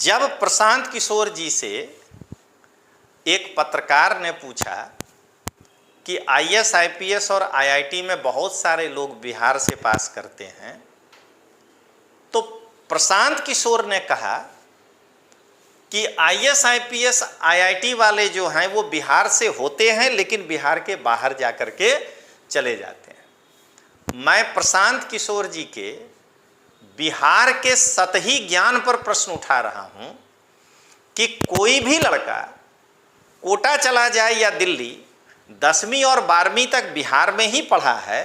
जब प्रशांत किशोर जी से एक पत्रकार ने पूछा कि आईएएस आईपीएस और आईआईटी में बहुत सारे लोग बिहार से पास करते हैं, तो प्रशांत किशोर ने कहा कि आईएएस आईपीएस आईआईटी वाले जो हैं वो बिहार से होते हैं लेकिन बिहार के बाहर जाकर के चले जाते हैं। मैं प्रशांत किशोर जी के बिहार के सतही ज्ञान पर प्रश्न उठा रहा हूं कि कोई भी लड़का कोटा चला जाए या दिल्ली, 10वीं और 12वीं तक बिहार में ही पढ़ा है,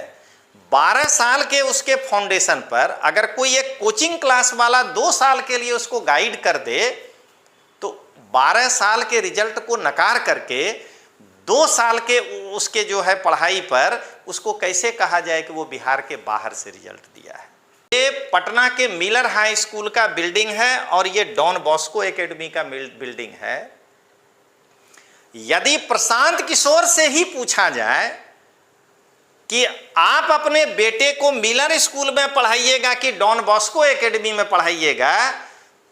12 साल के उसके फाउंडेशन पर अगर कोई एक कोचिंग क्लास वाला 2 साल के लिए उसको गाइड कर दे तो 12 साल के रिजल्ट को नकार करके 2 साल के उसके जो है पढ़ाई पर उसको कैसे कहा जाए कि वो बिहार के बाहर से रिजल्ट दिया है। ये पटना के मिलर हाई स्कूल का बिल्डिंग है और ये डॉन बॉस्को एकेडमी का बिल्डिंग है। यदि प्रशांत किशोर से ही पूछा जाए कि आप अपने बेटे को मिलर स्कूल में पढ़ाइएगा कि डॉन बॉस्को एकेडमी में पढ़ाइएगा,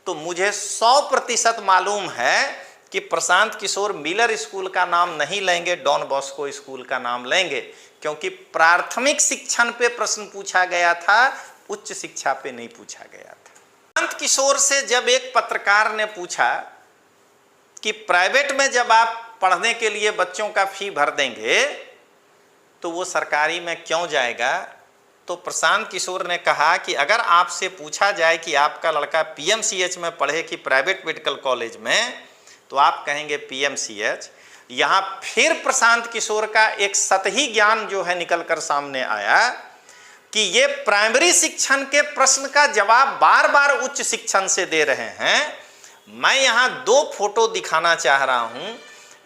तो मुझे 100% मालूम है कि प्रशांत किशोर मिलर स्कूल का नाम नहीं लेंगे, डॉन बॉस्को स्कूल का नाम लेंगे, क्योंकि प्राथमिक शिक्षण पे प्रश्न पूछा गया था, उच्च शिक्षा पे नहीं पूछा गया था। प्रशांत किशोर से जब एक पत्रकार ने पूछा कि प्राइवेट में जब आप पढ़ने के लिए बच्चों का फी भर देंगे तो वो सरकारी में क्यों जाएगा, तो प्रशांत किशोर ने कहा कि अगर आपसे पूछा जाए कि आपका लड़का पीएमसीएच में पढ़े कि प्राइवेट मेडिकल कॉलेज में, तो आप कहेंगे पीएमसीएच। यहाँ फिर प्रशांत किशोर का एक सतही ज्ञान जो है निकल कर सामने आया कि ये प्राइमरी शिक्षण के प्रश्न का जवाब बार बार उच्च शिक्षण से दे रहे हैं। मैं यहाँ 2 फोटो दिखाना चाह रहा हूँ।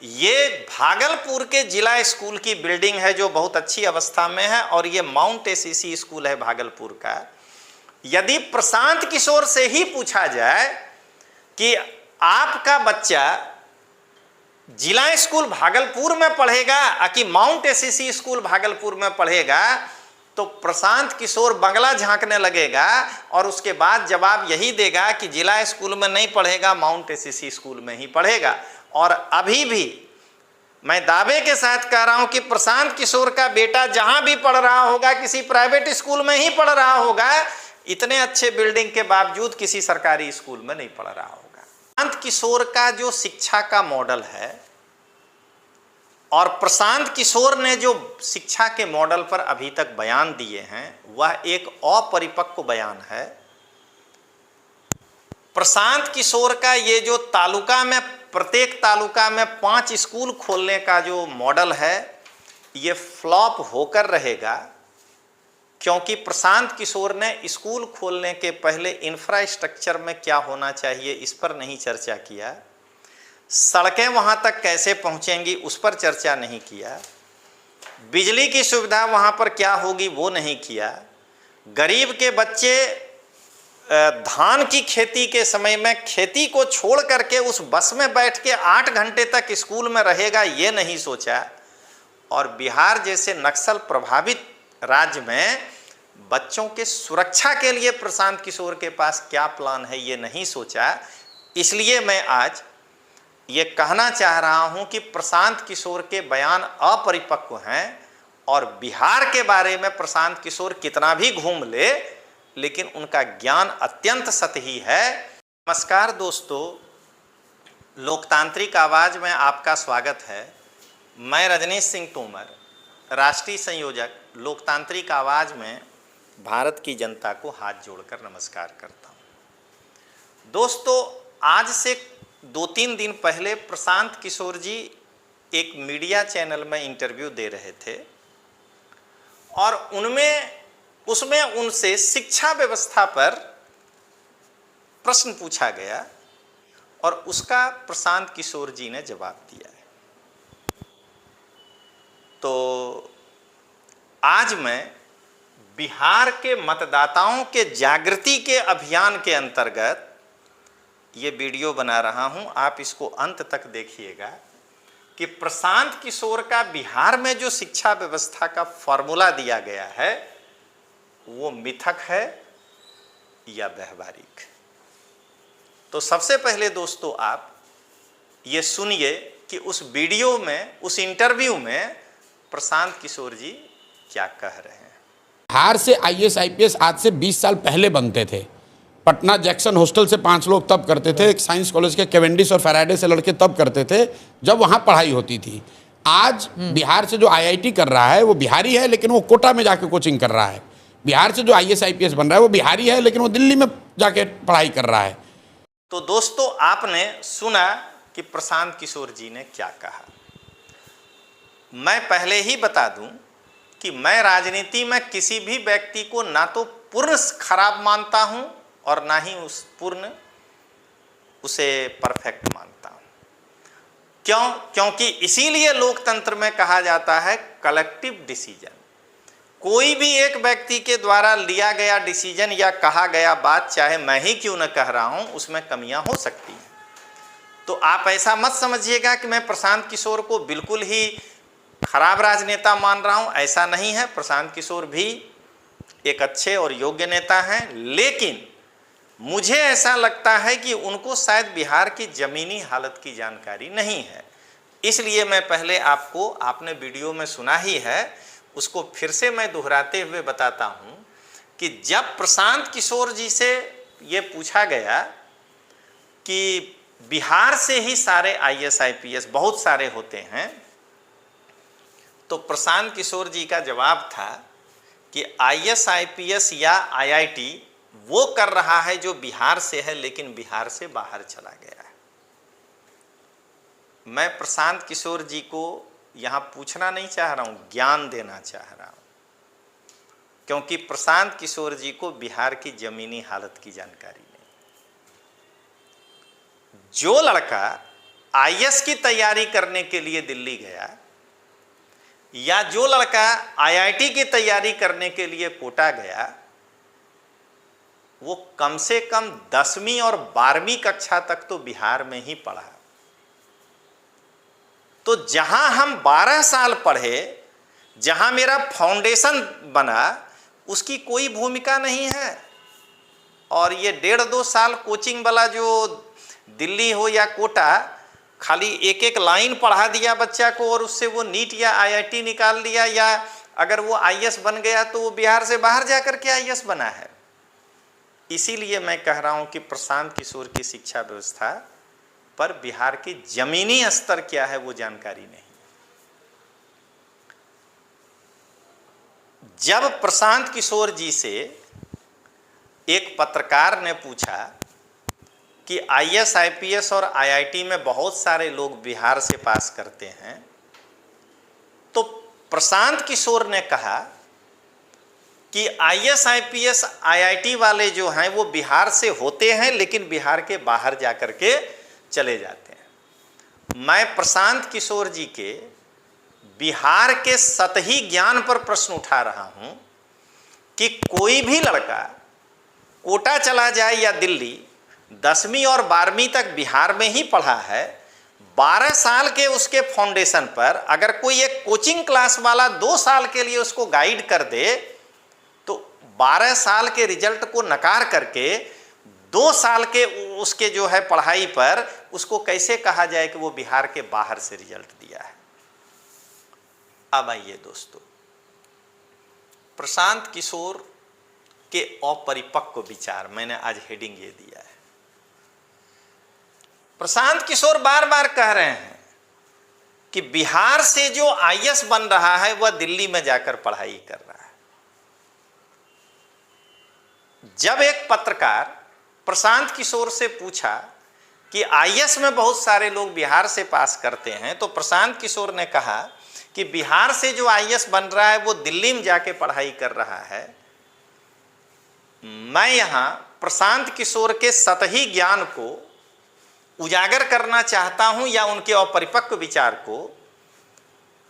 ये भागलपुर के जिला स्कूल की बिल्डिंग है जो बहुत अच्छी अवस्था में है और ये माउंट एसीसी स्कूल है भागलपुर का। यदि प्रशांत किशोर से ही पूछा जाए कि आपका बच्चा जिला स्कूल भागलपुर में पढ़ेगा कि माउंट एसीसी स्कूल भागलपुर में पढ़ेगा, तो प्रशांत किशोर बंगला झांकने लगेगा और उसके बाद जवाब यही देगा कि जिला स्कूल में नहीं पढ़ेगा, माउंट एसीसी स्कूल में ही पढ़ेगा। और अभी भी मैं दावे के साथ कह रहा हूं कि प्रशांत किशोर का बेटा जहां भी पढ़ रहा होगा किसी प्राइवेट स्कूल में ही पढ़ रहा होगा, इतने अच्छे बिल्डिंग के बावजूद किसी सरकारी स्कूल में नहीं पढ़ रहा होगा। प्रशांत किशोर का जो शिक्षा का मॉडल है और प्रशांत किशोर ने जो शिक्षा के मॉडल पर अभी तक बयान दिए हैं वह एक अपरिपक्व बयान है। प्रशांत किशोर का ये जो तालुका में प्रत्येक तालुका में 5 स्कूल खोलने का जो मॉडल है ये फ्लॉप होकर रहेगा, क्योंकि प्रशांत किशोर ने स्कूल खोलने के पहले इंफ्रास्ट्रक्चर में क्या होना चाहिए इस पर नहीं चर्चा किया, सड़कें वहां तक कैसे पहुंचेंगी उस पर चर्चा नहीं किया, बिजली की सुविधा वहां पर क्या होगी वो नहीं किया, गरीब के बच्चे धान की खेती के समय में खेती को छोड़ करके उस बस में बैठ के 8 घंटे तक स्कूल में रहेगा ये नहीं सोचा, और बिहार जैसे नक्सल प्रभावित राज्य में बच्चों के सुरक्षा के लिए प्रशांत किशोर के पास क्या प्लान है ये नहीं सोचा। इसलिए मैं आज ये कहना चाह रहा हूं कि प्रशांत किशोर के बयान अपरिपक्व हैं और बिहार के बारे में प्रशांत किशोर कितना भी घूम ले लेकिन उनका ज्ञान अत्यंत सतही है। नमस्कार दोस्तों, लोकतांत्रिक आवाज़ में आपका स्वागत है। मैं रजनीश सिंह तोमर, राष्ट्रीय संयोजक लोकतांत्रिक आवाज़ में भारत की जनता को हाथ जोड़कर नमस्कार करता हूँ। दोस्तों, आज से 2-3 दिन पहले प्रशांत किशोर जी एक मीडिया चैनल में इंटरव्यू दे रहे थे और उसमें उनसे शिक्षा व्यवस्था पर प्रश्न पूछा गया और उसका प्रशांत किशोर जी ने जवाब दिया है। तो आज मैं बिहार के मतदाताओं के जागृति के अभियान के अंतर्गत ये वीडियो बना रहा हूं। आप इसको अंत तक देखिएगा कि प्रशांत किशोर का बिहार में जो शिक्षा व्यवस्था का फॉर्मूला दिया गया है वो मिथक है या व्यवहारिक। तो सबसे पहले दोस्तों आप ये सुनिए कि उस वीडियो में, उस इंटरव्यू में प्रशांत किशोर जी क्या कह रहे हैं। बिहार से आईएएस आईपीएस आज से 20 साल पहले बनते थे। पटना जैक्सन हॉस्टल से 5 लोग तब करते थे, एक साइंस कॉलेज के कैवेंडिश और फैराडे से लड़के तब करते थे जब वहाँ पढ़ाई होती थी। आज बिहार से जो आईआईटी कर रहा है वो बिहारी है, लेकिन वो कोटा में जाके कोचिंग कर रहा है। बिहार से जो आईएएस आईपीएस बन रहा है वो बिहारी है, लेकिन वो दिल्ली में जाके पढ़ाई कर रहा है। तो दोस्तों आपने सुना कि प्रशांत किशोर जी ने क्या कहा। मैं पहले ही बता दूं कि मैं राजनीति में किसी भी व्यक्ति को ना तो पूर्ण खराब मानता हूं और ना ही उसे परफेक्ट मानता हूं। क्यों? क्योंकि इसीलिए लोकतंत्र में कहा जाता है कलेक्टिव डिसीजन। कोई भी एक व्यक्ति के द्वारा लिया गया डिसीजन या कहा गया बात, चाहे मैं ही क्यों न कह रहा हूं, उसमें कमियां हो सकती हैं। तो आप ऐसा मत समझिएगा कि मैं प्रशांत किशोर को बिल्कुल ही खराब राजनेता मान रहा हूं, ऐसा नहीं है। प्रशांत किशोर भी एक अच्छे और योग्य नेता हैं, लेकिन मुझे ऐसा लगता है कि उनको शायद बिहार की ज़मीनी हालत की जानकारी नहीं है। इसलिए मैं पहले आपने वीडियो में सुना ही है, उसको फिर से मैं दोहराते हुए बताता हूं कि जब प्रशांत किशोर जी से ये पूछा गया कि बिहार से ही सारे आईएएस आईपीएस बहुत सारे होते हैं, तो प्रशांत किशोर जी का जवाब था कि आईएएस आईपीएस या आईआईटी वो कर रहा है जो बिहार से है, लेकिन बिहार से बाहर चला गया है। मैं प्रशांत किशोर जी को यहां पूछना नहीं चाह रहा हूं, ज्ञान देना चाह रहा हूं, क्योंकि प्रशांत किशोर जी को बिहार की जमीनी हालत की जानकारी नहीं। जो लड़का आईएएस की तैयारी करने के लिए दिल्ली गया या जो लड़का आईआईटी की तैयारी करने के लिए कोटा गया, वो कम से कम 10वीं और 12वीं कक्षा तक तो बिहार में ही पढ़ा। तो जहां हम 12 साल पढ़े, जहां मेरा फाउंडेशन बना, उसकी कोई भूमिका नहीं है। और ये 1.5-2 साल कोचिंग वाला जो दिल्ली हो या कोटा, खाली एक एक लाइन पढ़ा दिया बच्चा को और उससे वो नीट या आईआईटी निकाल लिया, या अगर वो आईएएस बन गया तो वो बिहार से बाहर जाकर के आईएएस बना है। इसीलिए मैं कह रहा हूं कि प्रशांत किशोर की शिक्षा व्यवस्था पर बिहार की जमीनी स्तर क्या है वो जानकारी नहीं। जब प्रशांत किशोर जी से एक पत्रकार ने पूछा कि आईएएस आईपीएस और आईआईटी में बहुत सारे लोग बिहार से पास करते हैं, तो प्रशांत किशोर ने कहा कि आईएएस आईपीएस आईआईटी वाले जो हैं वो बिहार से होते हैं, लेकिन बिहार के बाहर जाकर के चले जाते हैं। मैं प्रशांत किशोर जी के बिहार के सतही ज्ञान पर प्रश्न उठा रहा हूं कि कोई भी लड़का कोटा चला जाए या दिल्ली, 10वीं और 12वीं तक बिहार में ही पढ़ा है, 12 साल के उसके फाउंडेशन पर अगर कोई एक कोचिंग क्लास वाला 2 साल के लिए उसको गाइड कर दे, तो 12 साल के रिजल्ट को नकार करके 2 साल के उसके जो है पढ़ाई पर उसको कैसे कहा जाए कि वो बिहार के बाहर से रिजल्ट दिया है। अब आइए दोस्तों, प्रशांत किशोर के अपरिपक्व विचार, मैंने आज हेडिंग ये दिया है। प्रशांत किशोर बार बार कह रहे हैं कि बिहार से जो आईएएस बन रहा है वह दिल्ली में जाकर पढ़ाई कर रहा है। जब एक पत्रकार प्रशांत किशोर से पूछा कि आईएएस में बहुत सारे लोग बिहार से पास करते हैं, तो प्रशांत किशोर ने कहा कि बिहार से जो आईएएस बन रहा है वो दिल्ली में जाके पढ़ाई कर रहा है। मैं यहां प्रशांत किशोर के सतही ज्ञान को उजागर करना चाहता हूं, या उनके अपरिपक्व विचार को,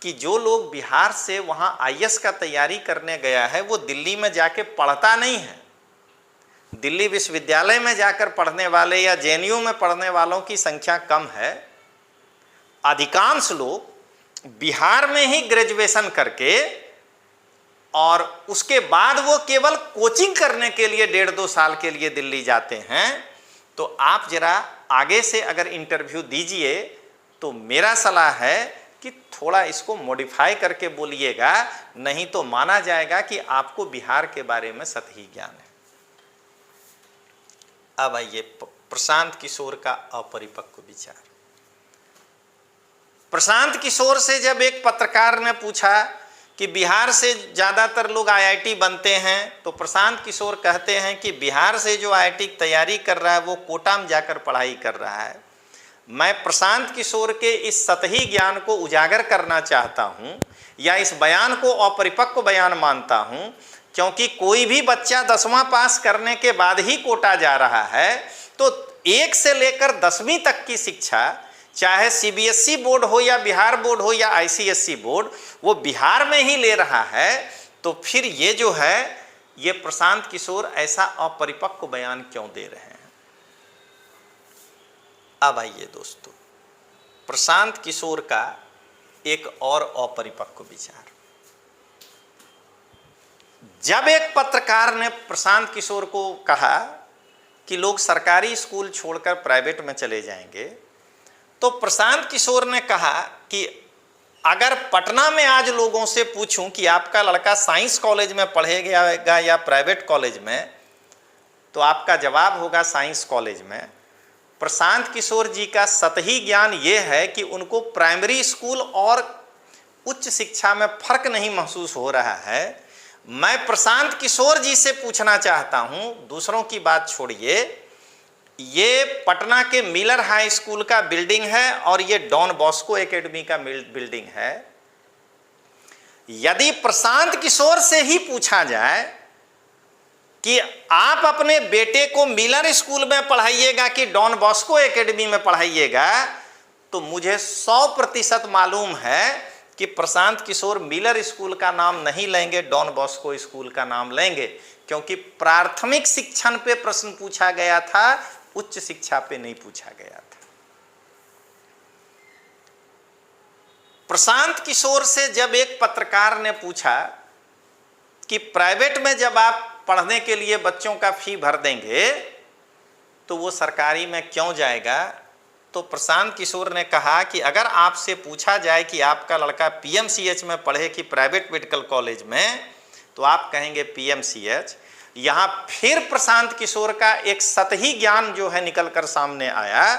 कि जो लोग बिहार से वहां आईएएस का तैयारी करने गया है वो दिल्ली में जाके पढ़ता नहीं है। दिल्ली विश्वविद्यालय में जाकर पढ़ने वाले या जेएनयू में पढ़ने वालों की संख्या कम है। अधिकांश लोग बिहार में ही ग्रेजुएशन करके और उसके बाद वो केवल कोचिंग करने के लिए 1.5-2 साल के लिए दिल्ली जाते हैं। तो आप जरा आगे से अगर इंटरव्यू दीजिए तो मेरा सलाह है कि थोड़ा इसको मॉडिफाई करके बोलिएगा, नहीं तो माना जाएगा कि आपको बिहार के बारे में सतही ज्ञान है। अब आइए प्रशांत किशोर का अपरिपक्व विचार। प्रशांत किशोर से जब एक पत्रकार ने पूछा कि बिहार से ज़्यादातर लोग आईआईटी बनते हैं, तो प्रशांत किशोर कहते हैं कि बिहार से जो आईआईटी की तैयारी कर रहा है वो कोटा में जाकर पढ़ाई कर रहा है। मैं प्रशांत किशोर के इस सतही ज्ञान को उजागर करना चाहता हूं, या इस बयान को अपरिपक्व बयान मानता हूं, क्योंकि कोई भी बच्चा 10वां पास करने के बाद ही कोटा जा रहा है, तो 1 से लेकर 10वीं तक की शिक्षा, चाहे सीबीएसई बोर्ड हो या बिहार बोर्ड हो या आईसीएसई बोर्ड, वो बिहार में ही ले रहा है। तो फिर ये जो है, ये प्रशांत किशोर ऐसा अपरिपक्व बयान क्यों दे रहे हैं? अब आइए दोस्तों, प्रशांत किशोर का एक और अपरिपक्व विचार। जब एक पत्रकार ने प्रशांत किशोर को कहा कि लोग सरकारी स्कूल छोड़कर प्राइवेट में चले जाएंगे, तो प्रशांत किशोर ने कहा कि अगर पटना में आज लोगों से पूछूं कि आपका लड़का साइंस कॉलेज में पढ़ेगा या प्राइवेट कॉलेज में, तो आपका जवाब होगा साइंस कॉलेज में। प्रशांत किशोर जी का सतही ज्ञान ये है कि उनको प्राइमरी स्कूल और उच्च शिक्षा में फर्क नहीं महसूस हो रहा है। मैं प्रशांत किशोर जी से पूछना चाहता हूं, दूसरों की बात छोड़िए, ये पटना के मिलर हाई स्कूल का बिल्डिंग है और ये डॉन बॉस्को एकेडमी का बिल्डिंग है। यदि प्रशांत किशोर से ही पूछा जाए कि आप अपने बेटे को मिलर स्कूल में पढ़ाइएगा कि डॉन बॉस्को एकेडमी में पढ़ाइएगा, तो मुझे 100% मालूम है कि प्रशांत किशोर मिलर स्कूल का नाम नहीं लेंगे, डॉन बॉस्को स्कूल का नाम लेंगे, क्योंकि प्राथमिक शिक्षण पे प्रश्न पूछा गया था, उच्च शिक्षा पे नहीं पूछा गया था। प्रशांत किशोर से जब एक पत्रकार ने पूछा कि प्राइवेट में जब आप पढ़ने के लिए बच्चों का फी भर देंगे तो वो सरकारी में क्यों जाएगा, तो प्रशांत किशोर ने कहा कि अगर आपसे पूछा जाए कि आपका लड़का पीएमसीएच में पढ़े कि प्राइवेट मेडिकल कॉलेज में, तो आप कहेंगे पीएमसीएच। यहाँ फिर प्रशांत किशोर का एक सतही ज्ञान जो है निकलकर सामने आया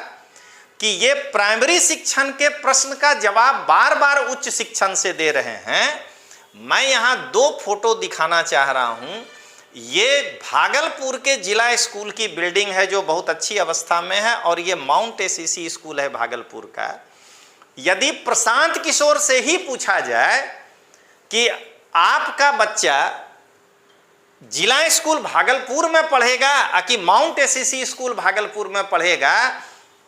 कि ये प्राइमरी शिक्षण के प्रश्न का जवाब बार बार उच्च शिक्षण से दे रहे हैं। मैं यहाँ 2 फोटो दिखाना चाह रहा हूँ। ये भागलपुर के जिला स्कूल की बिल्डिंग है जो बहुत अच्छी अवस्था में है, और ये माउंट एसीसी स्कूल है भागलपुर का। यदि प्रशांत किशोर से ही पूछा जाए कि आपका बच्चा जिला स्कूल भागलपुर में पढ़ेगा कि माउंट एसीसी स्कूल भागलपुर में पढ़ेगा,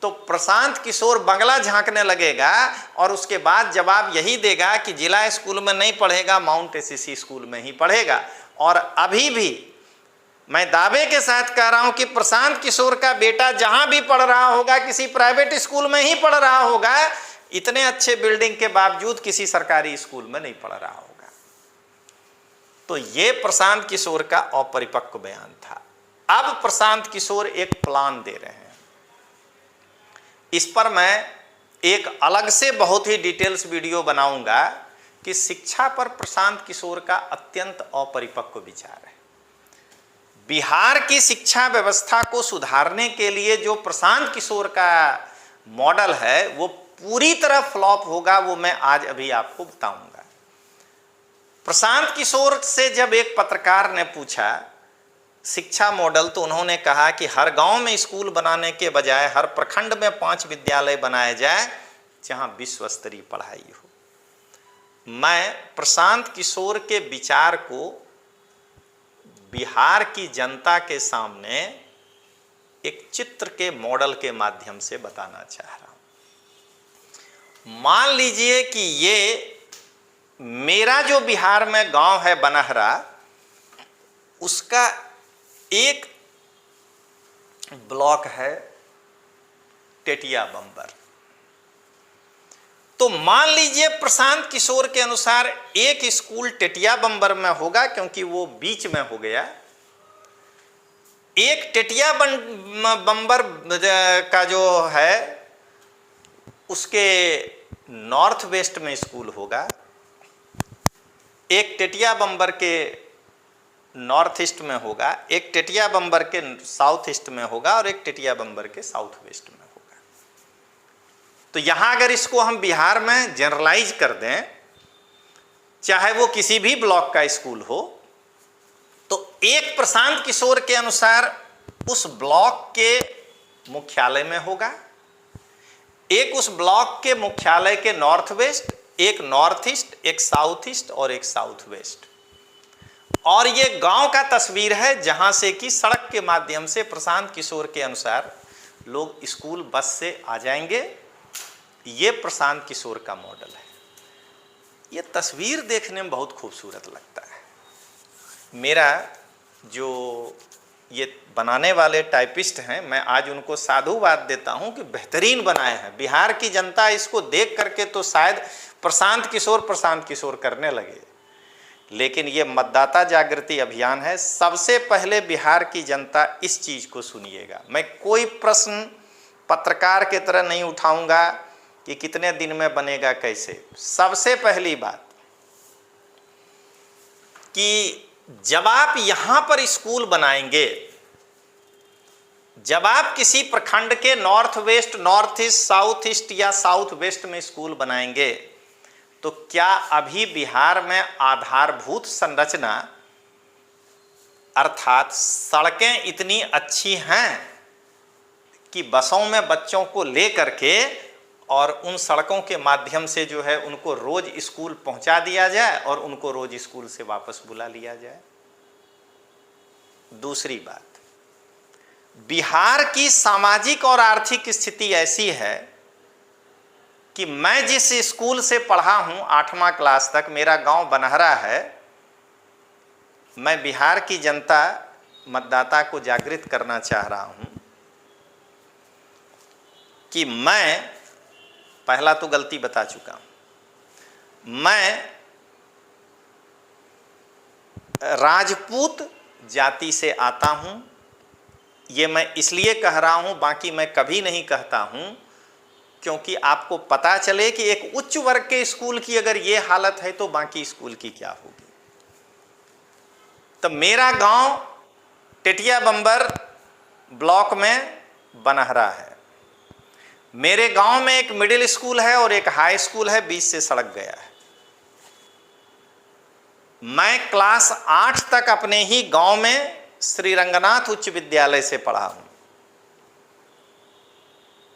तो प्रशांत किशोर बंगला झांकने लगेगा और उसके बाद जवाब यही देगा कि जिला स्कूल में नहीं पढ़ेगा, माउंट एसीसी स्कूल में ही पढ़ेगा। और अभी भी मैं दावे के साथ कह रहा हूं कि प्रशांत किशोर का बेटा जहां भी पढ़ रहा होगा किसी प्राइवेट स्कूल में ही पढ़ रहा होगा, इतने अच्छे बिल्डिंग के बावजूद किसी सरकारी स्कूल में नहीं पढ़ रहा होगा। तो ये प्रशांत किशोर का अपरिपक्व बयान था। अब प्रशांत किशोर एक प्लान दे रहे हैं, इस पर मैं एक अलग से बहुत ही डिटेल्स वीडियो बनाऊंगा कि शिक्षा पर प्रशांत किशोर का अत्यंत अपरिपक्व विचार है। बिहार की शिक्षा व्यवस्था को सुधारने के लिए जो प्रशांत किशोर का मॉडल है वो पूरी तरह फ्लॉप होगा, वो मैं आज अभी आपको बताऊंगा। प्रशांत किशोर से जब एक पत्रकार ने पूछा शिक्षा मॉडल, तो उन्होंने कहा कि हर गांव में स्कूल बनाने के बजाय हर प्रखंड में 5 विद्यालय बनाए जाए जहां विश्व स्तरीय पढ़ाई हो। मैं प्रशांत किशोर के विचार को बिहार की जनता के सामने एक चित्र के मॉडल के माध्यम से बताना चाह रहा हूं। मान लीजिए कि ये मेरा जो बिहार में गांव है बनहरा, उसका एक ब्लॉक है टेटिया बम्बर। तो मान लीजिए प्रशांत किशोर के अनुसार एक स्कूल टेटिया बम्बर में होगा क्योंकि वो बीच में हो गया, एक टेटिया बम्बर का जो है उसके नॉर्थ वेस्ट में स्कूल होगा, एक टेटिया बम्बर के नॉर्थ ईस्ट में होगा, एक टेटिया बम्बर के साउथ ईस्ट में होगा और एक टेटिया बम्बर के साउथ वेस्ट में होगा। तो यहाँ अगर इसको हम बिहार में जनरलाइज कर दें, चाहे वो किसी भी ब्लॉक का स्कूल हो, तो एक प्रशांत किशोर के अनुसार उस ब्लॉक के मुख्यालय में होगा, एक उस ब्लॉक के मुख्यालय के नॉर्थ वेस्ट, एक नॉर्थ ईस्ट, एक साउथ ईस्ट और एक साउथ वेस्ट। और ये गांव का तस्वीर है जहां से कि सड़क के माध्यम से प्रशांत किशोर के अनुसार लोग स्कूल बस से आ जाएंगे। ये प्रशांत किशोर का मॉडल है। ये तस्वीर देखने में बहुत खूबसूरत लगता है। मेरा जो ये बनाने वाले टाइपिस्ट हैं, मैं आज उनको साधुवाद देता हूं कि बेहतरीन बनाए हैं। बिहार की जनता इसको देख करके तो शायद प्रशांत किशोर करने लगे, लेकिन ये मतदाता जागृति अभियान है। सबसे पहले बिहार की जनता इस चीज़ को सुनिएगा। मैं कोई प्रश्न पत्रकार के तरह नहीं उठाऊंगा कि कितने दिन में बनेगा, कैसे। सबसे पहली बात कि जब आप यहां पर स्कूल बनाएंगे, जब आप किसी प्रखंड के north west, north east, south east या साउथ वेस्ट में स्कूल बनाएंगे, तो क्या अभी बिहार में आधारभूत संरचना अर्थात सड़कें इतनी अच्छी हैं कि बसों में बच्चों को ले करके और उन सड़कों के माध्यम से जो है उनको रोज स्कूल पहुंचा दिया जाए और उनको रोज स्कूल से वापस बुला लिया जाए? दूसरी बात, बिहार की सामाजिक और आर्थिक स्थिति ऐसी है कि मैं जिस स्कूल से पढ़ा हूं 8वां क्लास तक, मेरा गांव बनहरा है। मैं बिहार की जनता मतदाता को जागृत करना चाह रहा हूं कि मैं पहला तो गलती बता चुका हूं। मैं राजपूत जाति से आता हूं। ये मैं इसलिए कह रहा हूं, बाकी मैं कभी नहीं कहता हूं, क्योंकि आपको पता चले कि एक उच्च वर्ग के स्कूल की अगर ये हालत है तो बाकी स्कूल की क्या होगी। तो मेरा गांव टेटिया बम्बर ब्लॉक में बनहरा है। मेरे गांव में एक मिडिल स्कूल है और एक हाई स्कूल है, बीच से सड़क गया है। मैं क्लास 8 तक अपने ही गांव में श्री रंगनाथ उच्च विद्यालय से पढ़ा हूं।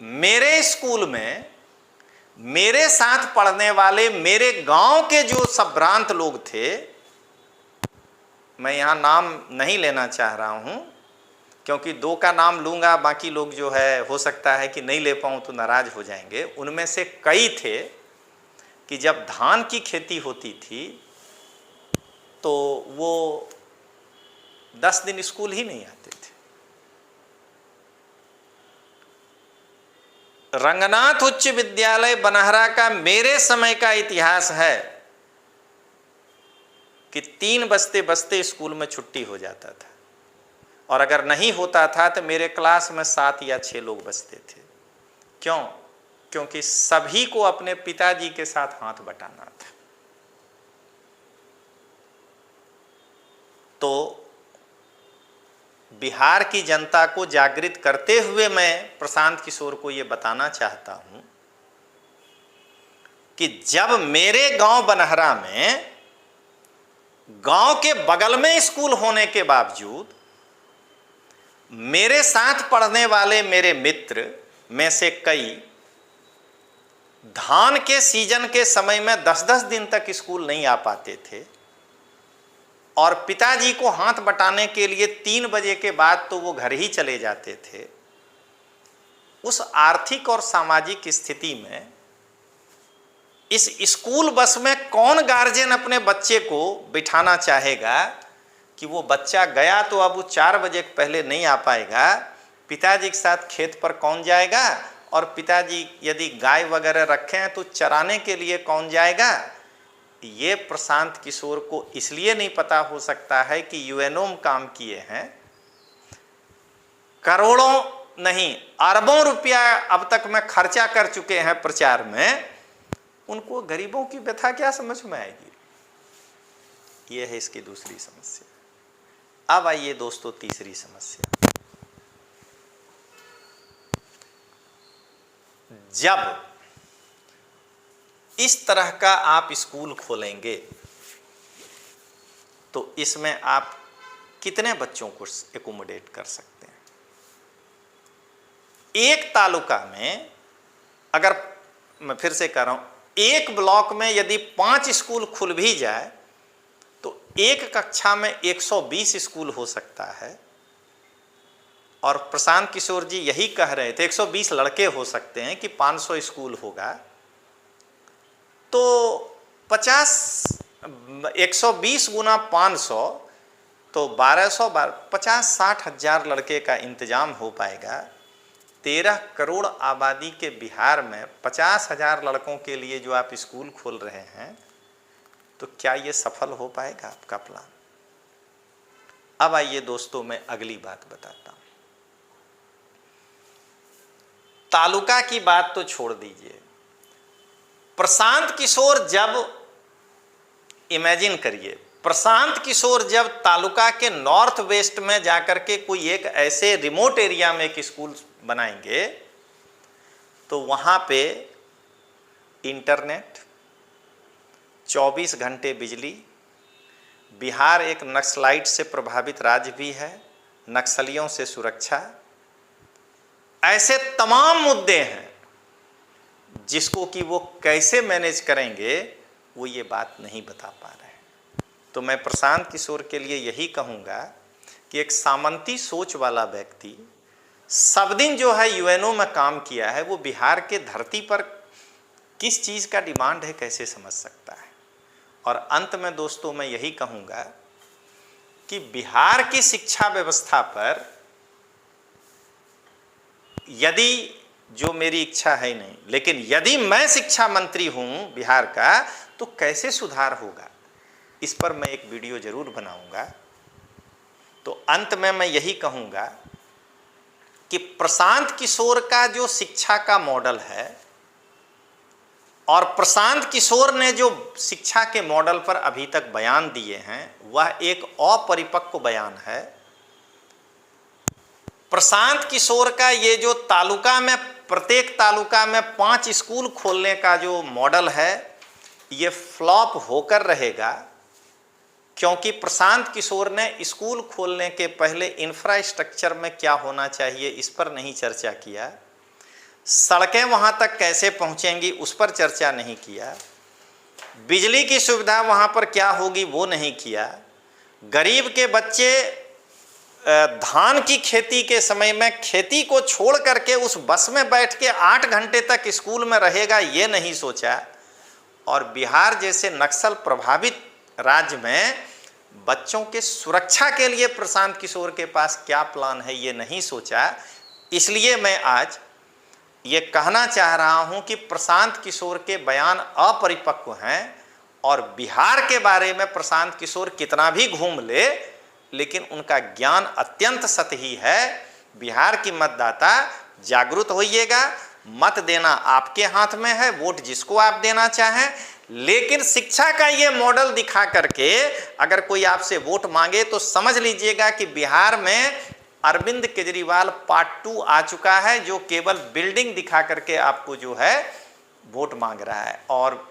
मेरे स्कूल में मेरे साथ पढ़ने वाले मेरे गांव के जो संभ्रांत लोग थे, मैं यहां नाम नहीं लेना चाह रहा हूं, क्योंकि 2 का नाम लूंगा, बाकी लोग जो है हो सकता है कि नहीं ले पाऊं तो नाराज हो जाएंगे। उनमें से कई थे कि जब धान की खेती होती थी तो वो 10 दिन स्कूल ही नहीं आते थे। रंगनाथ उच्च विद्यालय बनहरा का मेरे समय का इतिहास है कि 3 बजते बजते स्कूल में छुट्टी हो जाता था, और अगर नहीं होता था तो मेरे क्लास में 7 या 6 लोग बचते थे। क्यों? क्योंकि सभी को अपने पिताजी के साथ हाथ बटाना था। तो बिहार की जनता को जागृत करते हुए मैं प्रशांत किशोर को ये बताना चाहता हूं कि जब मेरे गांव बनहरा में गांव के बगल में स्कूल होने के बावजूद मेरे साथ पढ़ने वाले मेरे मित्र में से कई धान के सीजन के समय में 10-10 दिन तक स्कूल नहीं आ पाते थे, और पिताजी को हाथ बटाने के लिए 3 बजे के बाद तो वो घर ही चले जाते थे। उस आर्थिक और सामाजिक स्थिति में इस स्कूल बस में कौन गार्जियन अपने बच्चे को बिठाना चाहेगा कि वो बच्चा गया तो अब वो 4 बजे के पहले नहीं आ पाएगा, पिताजी के साथ खेत पर कौन जाएगा, और पिताजी यदि गाय वगैरह रखे हैं तो चराने के लिए कौन जाएगा। ये प्रशांत किशोर को इसलिए नहीं पता हो सकता है कि यूएनओ में काम किए हैं, करोड़ों नहीं अरबों रुपया अब तक में खर्चा कर चुके हैं प्रचार में, उनको गरीबों की व्यथा क्या समझ में आएगी। यह है इसकी दूसरी समस्या। अब आइए दोस्तों तीसरी समस्या। जब इस तरह का आप स्कूल खोलेंगे तो इसमें आप कितने बच्चों को एकोमोडेट कर सकते हैं। एक तालुका में, अगर मैं फिर से कह रहा हूं, एक ब्लॉक में यदि 5 स्कूल खुल भी जाए तो एक कक्षा में 120 स्कूल हो सकता है। और प्रशांत किशोर जी यही कह रहे थे 120 लड़के हो सकते हैं कि 500 स्कूल होगा, तो 120 गुना 500 तो 1200, 50-60 हजार लड़के का इंतजाम हो पाएगा। 13 करोड़ आबादी के बिहार में 50,000 लड़कों के लिए जो आप स्कूल खोल रहे हैं, तो क्या ये सफल हो पाएगा आपका प्लान। अब आइए दोस्तों मैं अगली बात बताता हूं। तालुका की बात तो छोड़ दीजिए, प्रशांत किशोर जब, इमेजिन करिए, प्रशांत किशोर जब तालुका के नॉर्थ वेस्ट में जाकर के कोई एक ऐसे रिमोट एरिया में एक स्कूल बनाएंगे तो वहां पे इंटरनेट, 24 घंटे बिजली, बिहार एक नक्सलाइट से प्रभावित राज्य भी है, नक्सलियों से सुरक्षा, ऐसे तमाम मुद्दे हैं जिसको कि वो कैसे मैनेज करेंगे वो ये बात नहीं बता पा रहे हैं। तो मैं प्रशांत किशोर के लिए यही कहूँगा कि एक सामंती सोच वाला व्यक्ति सब दिन जो है यूएनओ में काम किया है, वो बिहार के धरती पर किस चीज़ का डिमांड है कैसे समझ सकता है। और अंत में दोस्तों मैं यही कहूँगा कि बिहार की शिक्षा व्यवस्था पर यदि, जो मेरी इच्छा है नहीं, लेकिन यदि मैं शिक्षा मंत्री हूं बिहार का तो कैसे सुधार होगा, इस पर मैं एक वीडियो जरूर बनाऊंगा। तो अंत में मैं यही कहूंगा कि प्रशांत किशोर का जो शिक्षा का मॉडल है और प्रशांत किशोर ने जो शिक्षा के मॉडल पर अभी तक बयान दिए हैं वह एक अपरिपक्व बयान है। प्रशांत किशोर का ये जो तालुका में, प्रत्येक तालुका में 5 स्कूल खोलने का जो मॉडल है ये फ्लॉप होकर रहेगा, क्योंकि प्रशांत किशोर ने स्कूल खोलने के पहले इंफ्रास्ट्रक्चर में क्या होना चाहिए इस पर नहीं चर्चा किया, सड़कें वहां तक कैसे पहुंचेंगी उस पर चर्चा नहीं किया, बिजली की सुविधा वहां पर क्या होगी वो नहीं किया, गरीब के बच्चे धान की खेती के समय में खेती को छोड़ करके उस बस में बैठ के 8 घंटे तक स्कूल में रहेगा ये नहीं सोचा, और बिहार जैसे नक्सल प्रभावित राज्य में बच्चों के सुरक्षा के लिए प्रशांत किशोर के पास क्या प्लान है ये नहीं सोचा। इसलिए मैं आज ये कहना चाह रहा हूं कि प्रशांत किशोर के बयान अपरिपक्व हैं और बिहार के बारे में प्रशांत किशोर कितना भी घूम ले लेकिन उनका ज्ञान अत्यंत सतही है। बिहार की मतदाता जागरूक होइएगा, मत देना आपके हाथ में है, वोट जिसको आप देना चाहें, लेकिन शिक्षा का ये मॉडल दिखा करके अगर कोई आपसे वोट मांगे तो समझ लीजिएगा कि बिहार में अरविंद केजरीवाल पार्ट 2 आ चुका है, जो केवल बिल्डिंग दिखा करके आपको जो है वोट मांग रहा है। और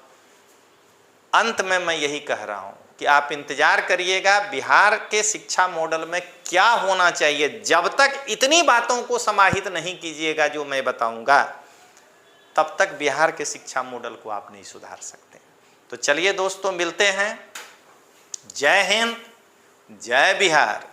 अंत में मैं यही कह रहा हूं कि आप इंतजार करिएगा बिहार के शिक्षा मॉडल में क्या होना चाहिए। जब तक इतनी बातों को समाहित नहीं कीजिएगा जो मैं बताऊंगा, तब तक बिहार के शिक्षा मॉडल को आप नहीं सुधार सकते। तो चलिए दोस्तों, मिलते हैं। जय हिंद, जय बिहार।